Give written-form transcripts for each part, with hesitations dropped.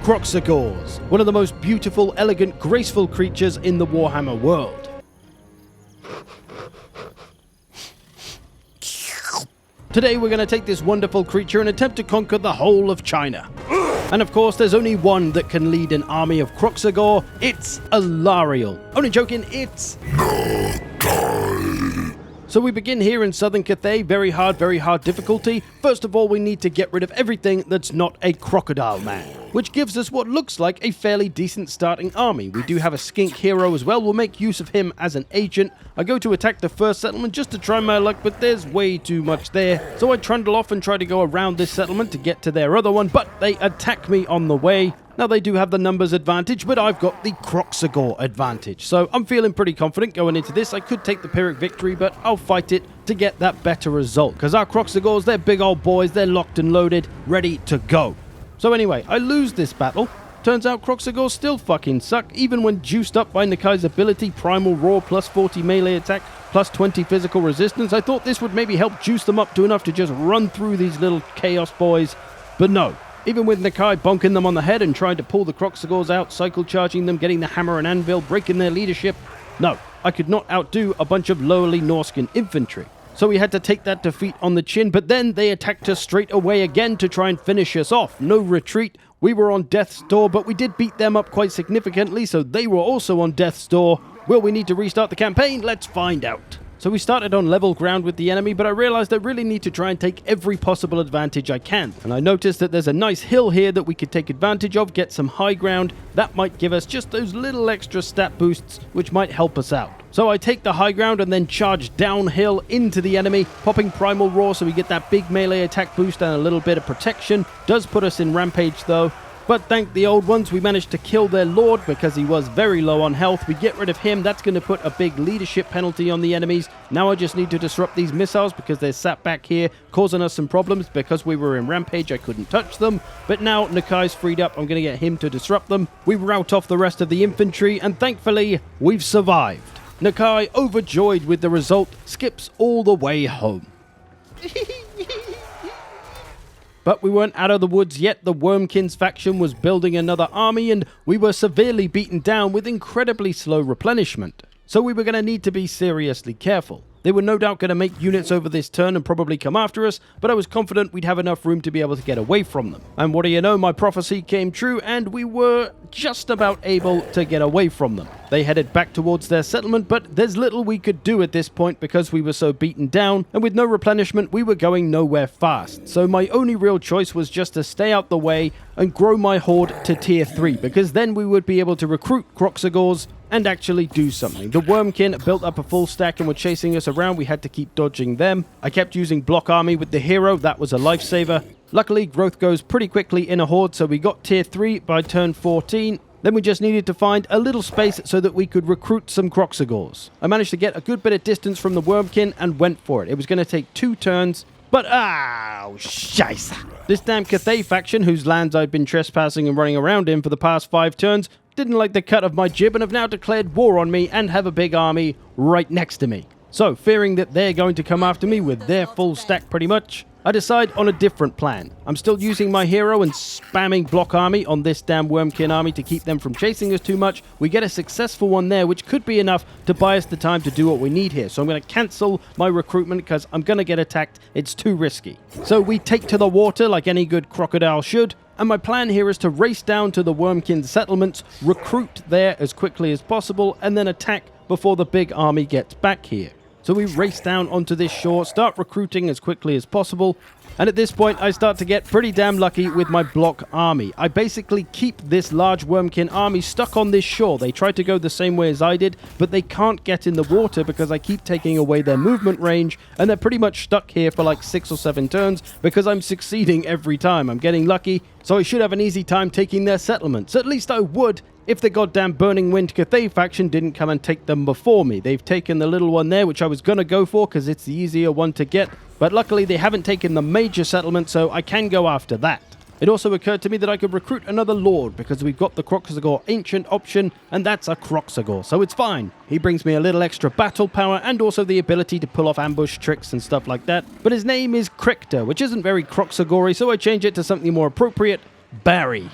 Kroxibros, one of the most beautiful, elegant, graceful creatures in the Warhammer world. Today we're going to take this wonderful creature and attempt to conquer the whole of China. And of course, there's only one that can lead an army of Kroxibros. It's Hilarity. Only joking, it's Nakai. So we begin here in southern Cathay, very hard difficulty. First of all, we need to get rid of everything that's not a crocodile man, which gives us what looks like a fairly decent starting army. We do have a skink hero as well. We'll make use of him as an agent. I go to attack the first settlement just to try my luck, but there's way too much there. So I trundle off and try to go around this settlement to get to their other one, but they attack me on the way. Now, they do have the numbers advantage, but I've got the Kroxibros advantage. So I'm feeling pretty confident going into this. I could take the Pyrrhic victory, but I'll fight it to get that better result. Because our Kroxibros, they're big old boys. They're locked and loaded, ready to go. So anyway, I lose this battle. Turns out Kroxibros still fucking suck, even when juiced up by Nakai's ability, Primal Roar, plus 40 melee attack, plus 20 physical resistance. I thought this would maybe help juice them up to enough to just run through these little chaos boys. But no. Even with Nakai bonking them on the head and trying to pull the Kroxibros out, cycle charging them, getting the hammer and anvil, breaking their leadership, no, I could not outdo a bunch of lowly Norscan infantry. So we had to take that defeat on the chin, but then they attacked us straight away again to try and finish us off. No retreat, we were on death's door, but we did beat them up quite significantly, so they were also on death's door. Will we need to restart the campaign? Let's find out. So we started on level ground with the enemy, but I realized I really need to try and take every possible advantage I can. And I noticed that there's a nice hill here that we could take advantage of, get some high ground. That might give us just those little extra stat boosts, which might help us out. So I take the high ground and then charge downhill into the enemy, popping Primal Roar so we get that big melee attack boost and a little bit of protection. Does put us in rampage though. But thank the old ones, we managed to kill their lord because he was very low on health. We get rid of him. That's going to put a big leadership penalty on the enemies. Now I just need to disrupt these missiles because they're sat back here, causing us some problems. Because we were in rampage, I couldn't touch them. But now Nakai's freed up. I'm going to get him to disrupt them. We rout off the rest of the infantry, and thankfully, we've survived. Nakai, overjoyed with the result, skips all the way home. But we weren't out of the woods yet. The Wormkin's faction was building another army, and we were severely beaten down with incredibly slow replenishment. So we were going to need to be seriously careful. They were no doubt going to make units over this turn and probably come after us, but I was confident we'd have enough room to be able to get away from them. And what do you know, my prophecy came true, and we were just about able to get away from them. They headed back towards their settlement, but there's little we could do at this point because we were so beaten down, and with no replenishment, we were going nowhere fast. So my only real choice was just to stay out the way and grow my horde to tier 3, because then we would be able to recruit Kroxibros and actually do something. The Wormkin built up a full stack and were chasing us around. We had to keep dodging them. I kept using block army with the hero. That was a lifesaver. Luckily, growth goes pretty quickly in a horde, so we got tier 3 by turn 14. Then we just needed to find a little space so that we could recruit some Kroxibros. I managed to get a good bit of distance from the Wormkin and went for it. It was going to take 2 turns, but scheisse. This damn Cathay faction, whose lands I've been trespassing and running around in for the past 5 turns, didn't like the cut of my jib and have now declared war on me and have a big army right next to me. So, fearing that they're going to come after me with their full stack pretty much, I decide on a different plan. I'm still using my hero and spamming block army on this damn Wormkin army to keep them from chasing us too much. We get a successful one there, which could be enough to buy us the time to do what we need here. So I'm going to cancel my recruitment because I'm going to get attacked. It's too risky. So we take to the water like any good crocodile should. And my plan here is to race down to the Wormkin settlements, recruit there as quickly as possible, and then attack before the big army gets back here. So we race down onto this shore, start recruiting as quickly as possible, and at this point I start to get pretty damn lucky with my block army. I basically keep this large Wormkin army stuck on this shore. They try to go the same way as I did, but they can't get in the water because I keep taking away their movement range, and they're pretty much stuck here for like 6 or 7 turns because I'm succeeding every time. I'm getting lucky, so I should have an easy time taking their settlements. At least I would, if the goddamn Burning Wind Cathay faction didn't come and take them before me. They've taken the little one there, which I was going to go for because it's the easier one to get. But luckily they haven't taken the major settlement, so I can go after that. It also occurred to me that I could recruit another lord because we've got the Kroxibros Ancient option, and that's a Kroxibros, so it's fine. He brings me a little extra battle power and also the ability to pull off ambush tricks and stuff like that. But his name is Crictor, which isn't very Kroxibros-y, so I change it to something more appropriate, Barry.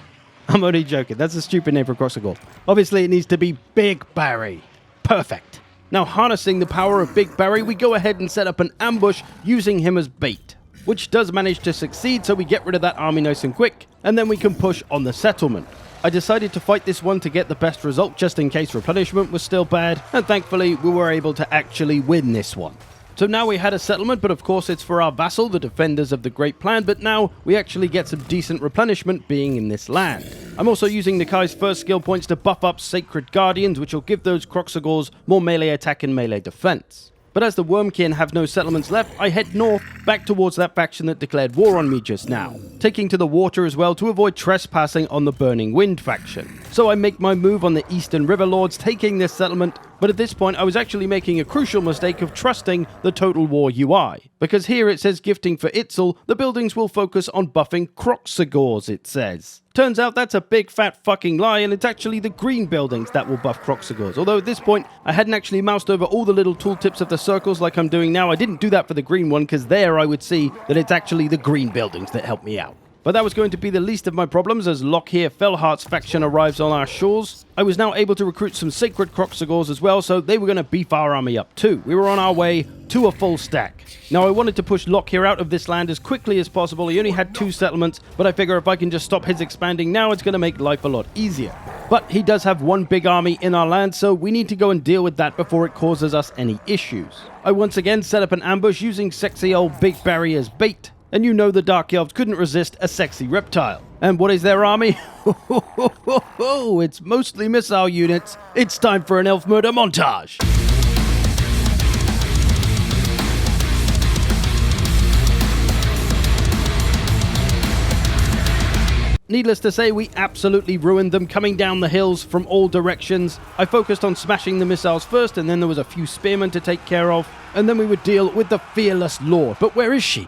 I'm only joking. That's a stupid name for a Kroxigor. Obviously, it needs to be Big Barry. Perfect. Now, harnessing the power of Big Barry, we go ahead and set up an ambush using him as bait, which does manage to succeed, so we get rid of that army nice and quick, and then we can push on the settlement. I decided to fight this one to get the best result just in case replenishment was still bad, and thankfully we were able to actually win this one. So now we had a settlement, but of course it's for our vassal, the defenders of the Great Plan, but now we actually get some decent replenishment being in this land. I'm also using Nakai's first skill points to buff up Sacred Guardians, which will give those Kroxigors more melee attack and melee defense. But as the Wormkin have no settlements left, I head north back towards that faction that declared war on me just now, taking to the water as well to avoid trespassing on the Burning Wind faction. So I make my move on the Eastern River Lords, taking this settlement, but at this point I was actually making a crucial mistake of trusting the Total War UI, because here it says gifting for Itzel, the buildings will focus on buffing Kroxigors, it says. Turns out that's a big fat fucking lie, and it's actually the green buildings that will buff Kroxigors. Although at this point, I hadn't actually moused over all the little tooltips of the circles like I'm doing now. I didn't do that for the green one, because there I would see that it's actually the green buildings that help me out. But that was going to be the least of my problems as Lockhear Fellheart's faction arrives on our shores. I was now able to recruit some Sacred Kroxigors as well, so they were going to beef our army up too. We were on our way to a full stack. Now I wanted to push Lockhear out of this land as quickly as possible. He only had 2 settlements, but I figure if I can just stop his expanding now, it's going to make life a lot easier. But he does have one big army in our land, so we need to go and deal with that before it causes us any issues. I once again set up an ambush using sexy old Big Barry as bait. And you know the Dark Elves couldn't resist a sexy reptile. And what is their army? It's mostly missile units. It's time for an elf murder montage. Needless to say, we absolutely ruined them, coming down the hills from all directions. I focused on smashing the missiles first, and then there was a few spearmen to take care of. And then we would deal with the fearless Lord. But where is she?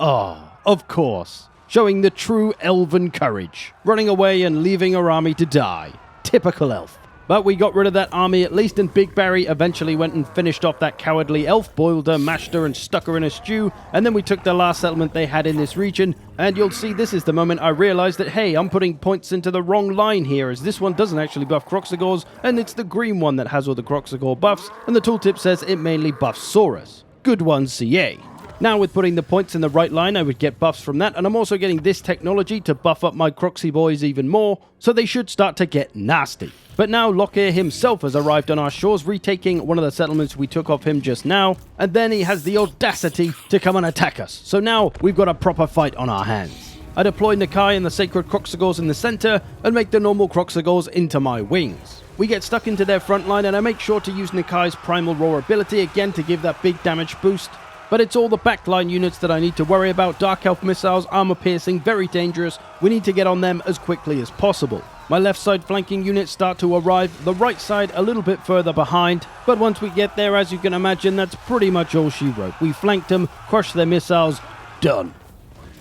Oh, of course. Showing the true elven courage. Running away and leaving her army to die. Typical elf. But we got rid of that army at least, and Big Barry eventually went and finished off that cowardly elf, boiled her, mashed her, and stuck her in a stew. And then we took the last settlement they had in this region. And you'll see this is the moment I realized that, hey, I'm putting points into the wrong line here, as this one doesn't actually buff Kroxigors, and it's the green one that has all the Kroxigor buffs, and the tooltip says it mainly buffs Saurus. Good one, CA. Now with putting the points in the right line, I would get buffs from that, and I'm also getting this technology to buff up my Kroxiboys even more, so they should start to get nasty. But now Lockhear himself has arrived on our shores, retaking one of the settlements we took off him just now, and then he has the audacity to come and attack us. So now we've got a proper fight on our hands. I deploy Nakai and the Sacred Kroxigors in the center, and make the normal Kroxigors into my wings. We get stuck into their front line, and I make sure to use Nakai's Primal Roar ability again to give that big damage boost. But it's all the backline units that I need to worry about. Dark Elf missiles, armor piercing, very dangerous. We need to get on them as quickly as possible. My left side flanking units start to arrive, the right side a little bit further behind. But once we get there, as you can imagine, that's pretty much all she wrote. We flanked them, crushed their missiles, done.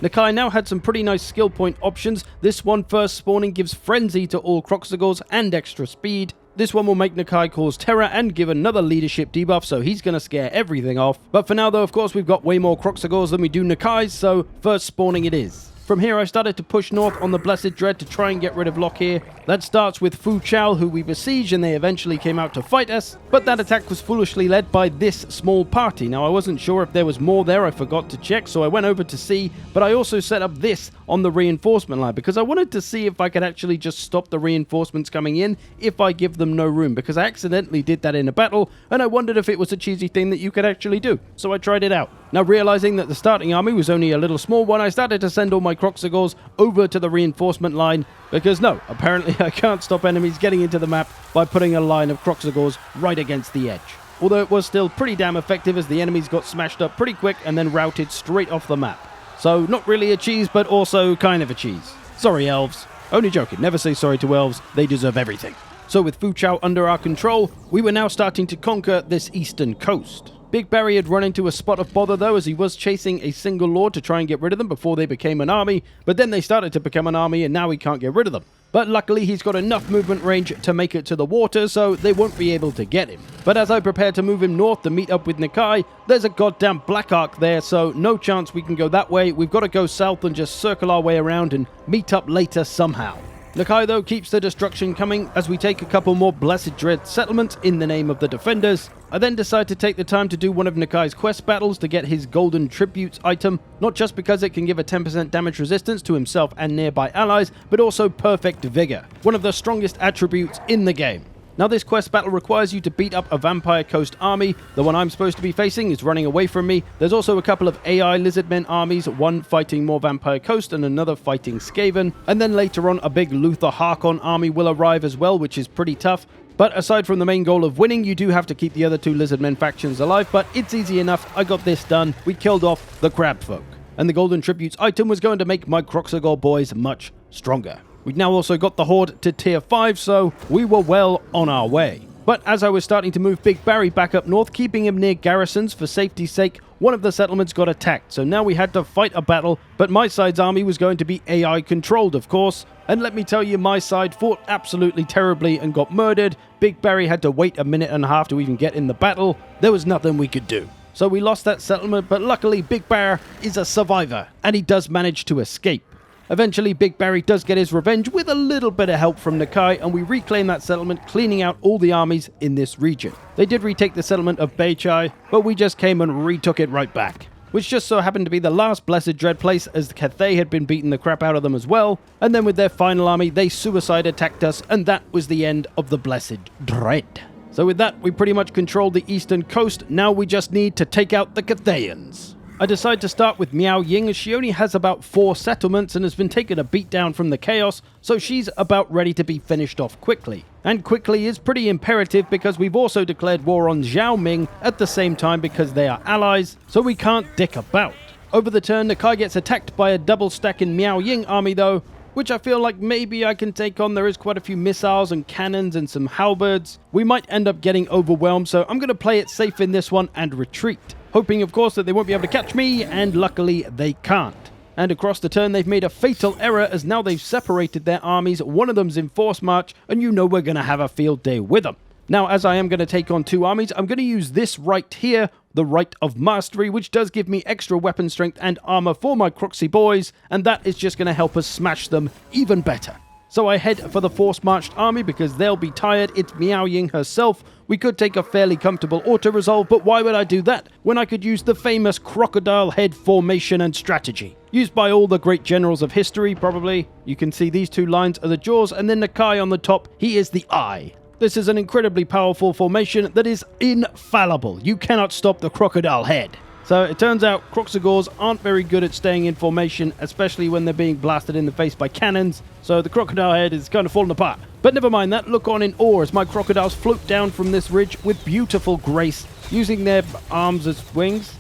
Nakai now had some pretty nice skill point options. This one first spawning gives frenzy to all Kroxigors and extra speed. This one will make Nakai cause terror and give another leadership debuff, so he's going to scare everything off. But for now though, of course, we've got way more Kroxigors than we do Nakais, so first spawning it is. From here I started to push north on the Blessed Dread to try and get rid of Lockhear. That starts with Fu Chao, who we besieged, and they eventually came out to fight us. But that attack was foolishly led by this small party. Now I wasn't sure if there was more there, I forgot to check, so I went over to see. But I also set up this on the reinforcement line, because I wanted to see if I could actually just stop the reinforcements coming in if I give them no room, because I accidentally did that in a battle, and I wondered if it was a cheesy thing that you could actually do. So I tried it out. Now realizing that the starting army was only a little small one, I started to send all my Kroxigors over to the reinforcement line, because no, apparently I can't stop enemies getting into the map by putting a line of Kroxigors right against the edge. Although it was still pretty damn effective, as the enemies got smashed up pretty quick and then routed straight off the map. So not really a cheese, but also kind of a cheese. Sorry, elves. Only joking, never say sorry to elves, they deserve everything. So with Fu Chao under our control, we were now starting to conquer this eastern coast. Big Barry had run into a spot of bother though, as he was chasing a single lord to try and get rid of them before they became an army, but then they started to become an army and now we can't get rid of them. but luckily he's got enough movement range to make it to the water, so they won't be able to get him. But as I prepare to move him north to meet up with Nakai, there's a goddamn black arc there, so no chance we can go that way. We've got to go south and just circle our way around and meet up later somehow. Nakai, though, keeps the destruction coming as we take a couple more Blessed Dread settlements in the name of the defenders. I then decide to take the time to do one of Nakai's quest battles to get his Golden Tributes item, not just because it can give a 10% damage resistance to himself and nearby allies, but also Perfect Vigor, one of the strongest attributes in the game. Now, this quest battle requires you to beat up a Vampire Coast army. The one I'm supposed to be facing is running away from me. There's also a couple of AI Lizardmen armies, one fighting more Vampire Coast and another fighting Skaven. And then later on, a big Luther Harkon army will arrive as well, which is pretty tough. But aside from the main goal of winning, you do have to keep the other two Lizardmen factions alive, but it's easy enough. I got this done. We killed off the Crab Folk. And the Golden Tributes item was going to make my Kroxibros boys much stronger. We'd now also got the Horde to tier 5, so we were well on our way. But as I was starting to move Big Barry back up north, keeping him near garrisons for safety's sake, one of the settlements got attacked, so now we had to fight a battle, but my side's army was going to be AI controlled, of course. And let me tell you, my side fought absolutely terribly and got murdered. Big Barry had to wait a minute and a half to even get in the battle. There was nothing we could do. So we lost that settlement, but luckily Big Bear is a survivor, and he does manage to escape. Eventually, Big Barry does get his revenge with a little bit of help from Nakai, and we reclaim that settlement, cleaning out all the armies in this region. They did retake the settlement of Beichai, but we just came and retook it right back, which just so happened to be the last Blessed Dread place, as the Cathay had been beating the crap out of them as well. And then with their final army, they suicide attacked us, and that was the end of the Blessed Dread. So with that, we pretty much controlled the eastern coast. Now we just need to take out the Cathayans. I decide to start with Miao Ying, as she only has about 4 settlements and has been taking a beat down from the chaos, so she's about ready to be finished off quickly. And quickly is pretty imperative because we've also declared war on Zhao Ming at the same time because they are allies, so we can't dick about. Over the turn, Nakai gets attacked by a double stack in Miao Ying army though, which I feel like maybe I can take on. There is quite a few missiles and cannons and some halberds. We might end up getting overwhelmed, so I'm going to play it safe in this one and retreat. Hoping, of course, that they won't be able to catch me, and luckily they can't. And across the turn, they've made a fatal error, as now they've separated their armies. One of them's in force march, and you know we're going to have a field day with them. Now, as I am going to take on 2 armies, I'm going to use this right here, the Right of Mastery, which does give me extra weapon strength and armor for my Kroxibros boys, and that is just going to help us smash them even better. So I head for the force-marched army because they'll be tired. It's Miao Ying herself. We could take a fairly comfortable auto-resolve, but why would I do that when I could use the famous crocodile head formation and strategy? Used by all the great generals of history, probably. You can see these 2 lines are the jaws, and then Nakai on the top, he is the eye. This is an incredibly powerful formation that is infallible. You cannot stop the crocodile head. So it turns out Kroxibros aren't very good at staying in formation, especially when they're being blasted in the face by cannons, so the crocodile head is kind of falling apart. But never mind that, look on in awe as my crocodiles float down from this ridge with beautiful grace, using their arms as wings.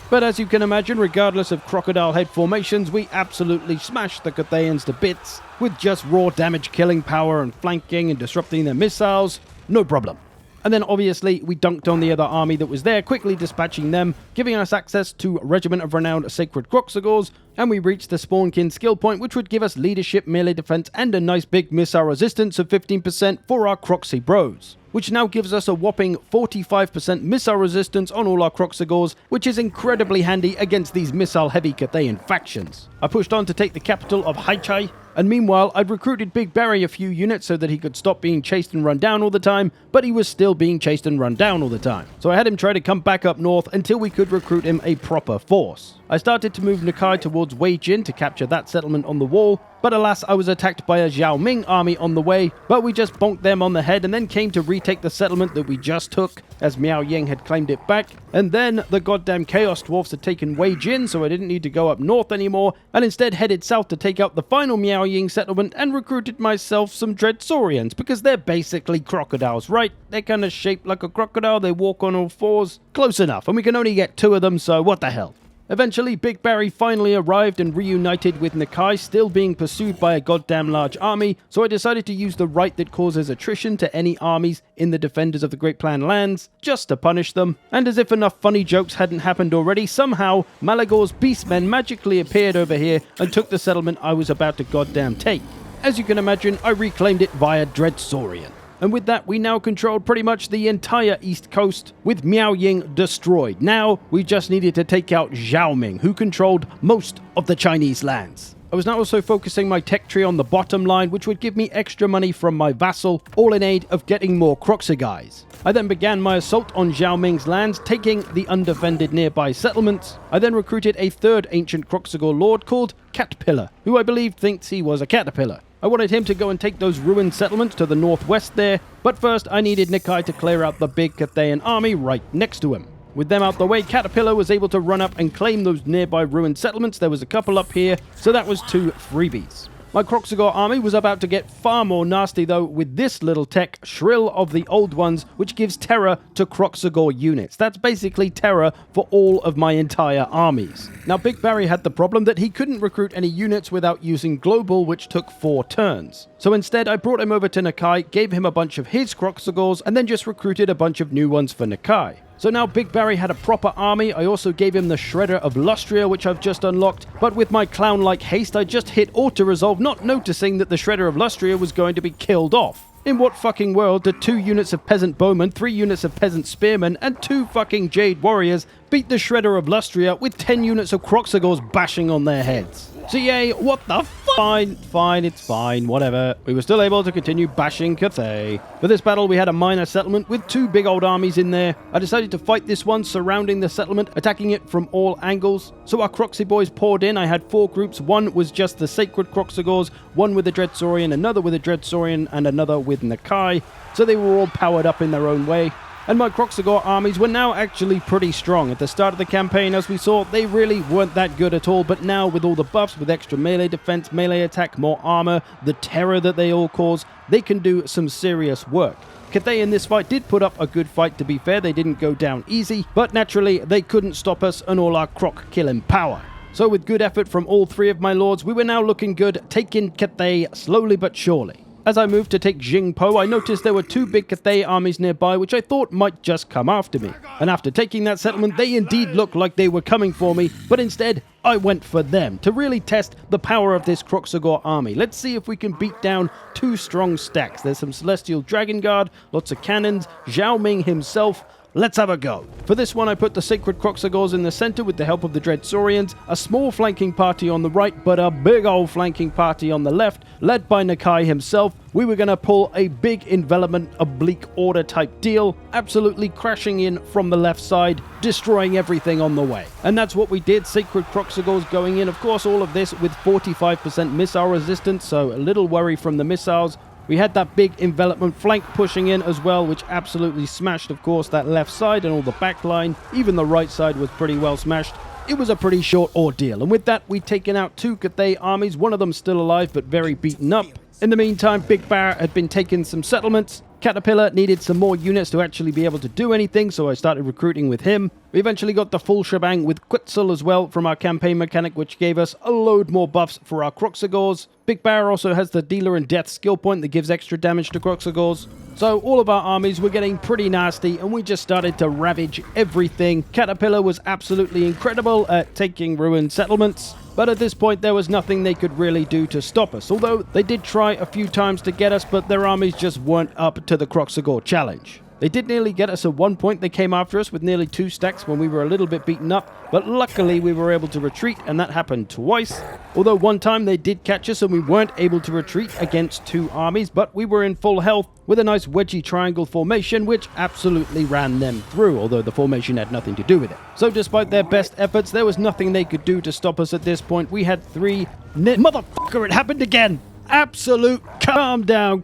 But as you can imagine, regardless of crocodile head formations, we absolutely smash the Cathayans to bits, with just raw damage killing power and flanking and disrupting their missiles, no problem. And then obviously we dunked on the other army that was there, quickly dispatching them, giving us access to Regiment of Renowned Sacred Kroxibros, and we reached the Spawnkin skill point, which would give us leadership, melee defense, and a nice big missile resistance of 15% for our Kroxibros, which now gives us a whopping 45% missile resistance on all our Kroxibros, which is incredibly handy against these missile-heavy Cathayan factions. I pushed on to take the capital of Haichai, and meanwhile I'd recruited Big Barry a few units so that he could stop being chased and run down all the time, but he was still being chased and run down all the time. So I had him try to come back up north until we could recruit him a proper force. I started to move Nakai towards Wei Jin to capture that settlement on the wall, but alas I was attacked by a Zhao Ming army on the way, but we just bonked them on the head and then came to retake the settlement that we just took, as Miao Ying had claimed it back, and then the goddamn Chaos Dwarfs had taken Wei Jin, so I didn't need to go up north anymore, and instead headed south to take out the final Miao Ying settlement and recruited myself some Dreadsaurians, because they're basically crocodiles, right? They're kind of shaped like a crocodile, they walk on all 4s, close enough, and we can only get 2 of them, so what the hell. Eventually, Big Barry finally arrived and reunited with Nakai, still being pursued by a goddamn large army, so I decided to use the right that causes attrition to any armies in the Defenders of the Great Plan lands, just to punish them. And as if enough funny jokes hadn't happened already, somehow Malagor's beastmen magically appeared over here and took the settlement I was about to goddamn take. As you can imagine, I reclaimed it via Dreadsaurian. And with that, we now controlled pretty much the entire east coast, with Miaoying destroyed. Now, we just needed to take out Xiaoming, who controlled most of the Chinese lands. I was now also focusing my tech tree on the bottom line, which would give me extra money from my vassal, all in aid of getting more Kroxigais. I then began my assault on Xiaoming's lands, taking the undefended nearby settlements. I then recruited a third ancient Kroxigor lord called Caterpillar, who I believe thinks he was a caterpillar. I wanted him to go and take those ruined settlements to the northwest there, but first I needed Nakai to clear out the big Cathayan army right next to him. With them out the way, Caterpillar was able to run up and claim those nearby ruined settlements. There was a couple up here, so that was 2 freebies. My Kroxigor army was about to get far more nasty though with this little tech, Shrill of the Old Ones, which gives terror to Kroxigor units. That's basically terror for all of my entire armies. Now Big Barry had the problem that he couldn't recruit any units without using Global, which took 4 turns. So instead I brought him over to Nakai, gave him a bunch of his Kroxigors, and then just recruited a bunch of new ones for Nakai. So now Big Barry had a proper army. I also gave him the Shredder of Lustria, which I've just unlocked, but with my clown-like haste I just hit auto-resolve, not noticing that the Shredder of Lustria was going to be killed off. In what fucking world did 2 units of Peasant Bowmen, 3 units of Peasant Spearmen, and 2 fucking Jade Warriors beat the Shredder of Lustria with 10 units of Kroxigors bashing on their heads? So yay, what the fuck? Fine, it's fine, whatever. We were still able to continue bashing Cathay. For this battle, we had a minor settlement with 2 big old armies in there. I decided to fight this one, surrounding the settlement, attacking it from all angles. So our Kroxiboys poured in. I had 4 groups. One was just the Sacred Kroxigors, one with a Dreadsaurian, another with a Dreadsaurian, and another with Nakai. So they were all powered up in their own way. And my Kroxigor armies were now actually pretty strong. At the start of the campaign, as we saw, they really weren't that good at all, but now with all the buffs, with extra melee defense, melee attack, more armor, the terror that they all cause, they can do some serious work. Cathay in this fight did put up a good fight, to be fair. They didn't go down easy, but naturally they couldn't stop us and all our croc killing power. So with good effort from all 3 of my lords, we were now looking good, taking Cathay slowly but surely. As I moved to take Jingpo, I noticed there were 2 big Cathay armies nearby, which I thought might just come after me. And after taking that settlement, they indeed looked like they were coming for me, but instead, I went for them, to really test the power of this Kroxigor army. Let's see if we can beat down 2 strong stacks. There's some Celestial Dragon Guard, lots of cannons, Xiaoming himself. Let's have a go. For this one, I put the Sacred Kroxigors in the center with the help of the Dreadsaurians, a small flanking party on the right, but a big old flanking party on the left, led by Nakai himself. We were going to pull a big envelopment, oblique order type deal, absolutely crashing in from the left side, destroying everything on the way. And that's what we did. Sacred Kroxigors going in, of course, all of this with 45% missile resistance, so a little worry from the missiles. We had that big envelopment flank pushing in as well, which absolutely smashed, of course, that left side and all the back line. Even the right side was pretty well smashed. It was a pretty short ordeal, and with that, we'd taken out 2 Cathay armies, one of them still alive but very beaten up. In the meantime, Big Bear had been taking some settlements. Caterpillar needed some more units to actually be able to do anything, so I started recruiting with him. We eventually got the full shebang with Quetzal as well from our campaign mechanic, which gave us a load more buffs for our Kroxigors. Big Bear also has the Dealer in Death skill point that gives extra damage to Kroxigors. So all of our armies were getting pretty nasty, and we just started to ravage everything. Caterpillar was absolutely incredible at taking ruined settlements. But at this point, there was nothing they could really do to stop us, although they did try a few times to get us, but their armies just weren't up to the Kroxigor challenge. They did nearly get us at one point. They came after us with nearly 2 stacks when we were a little bit beaten up, but luckily we were able to retreat, and that happened twice. Although one time they did catch us and we weren't able to retreat against 2 armies, but we were in full health with a nice wedgie triangle formation, which absolutely ran them through, although the formation had nothing to do with it. So despite their best efforts, there was nothing they could do to stop us at this point. We had 3 Motherfucker, it happened again! Absolute calm down.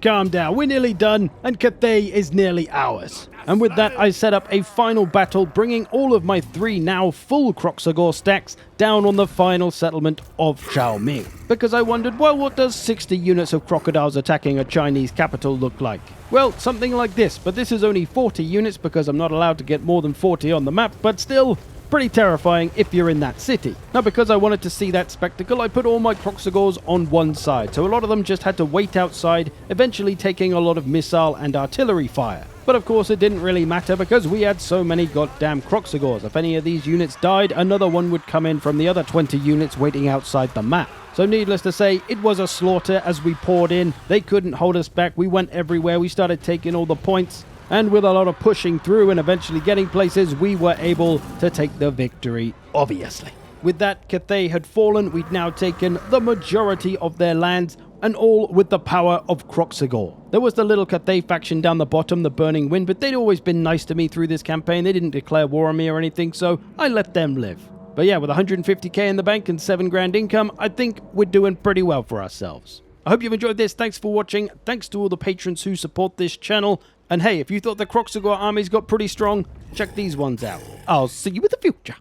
We're nearly done, and Cathay is nearly ours. And with that, I set up a final battle, bringing all of my 3 now full Kroxigor stacks down on the final settlement of Xiaoming. Because I wondered, well, what does 60 units of crocodiles attacking a Chinese capital look like? Well, something like this, but this is only 40 units because I'm not allowed to get more than 40 on the map, but still, pretty terrifying if you're in that city. Now, because I wanted to see that spectacle, I put all my Kroxibros on one side, so a lot of them just had to wait outside, eventually taking a lot of missile and artillery fire. But of course it didn't really matter because we had so many goddamn Kroxibros. If any of these units died, another one would come in from the other 20 units waiting outside the map. So needless to say, it was a slaughter as we poured in. They couldn't hold us back. We went everywhere. We started taking all the points. And with a lot of pushing through and eventually getting places, we were able to take the victory, obviously. With that, Cathay had fallen. We'd now taken the majority of their lands, and all with the power of Kroxigor. There was the little Cathay faction down the bottom, the Burning Wind, but they'd always been nice to me through this campaign. They didn't declare war on me or anything, so I let them live. But yeah, with 150k in the bank and 7 grand income, I think we're doing pretty well for ourselves. I hope you've enjoyed this. Thanks for watching. Thanks to all the patrons who support this channel. And hey, if you thought the Kroxigor armies got pretty strong, check these ones out. I'll see you in the future.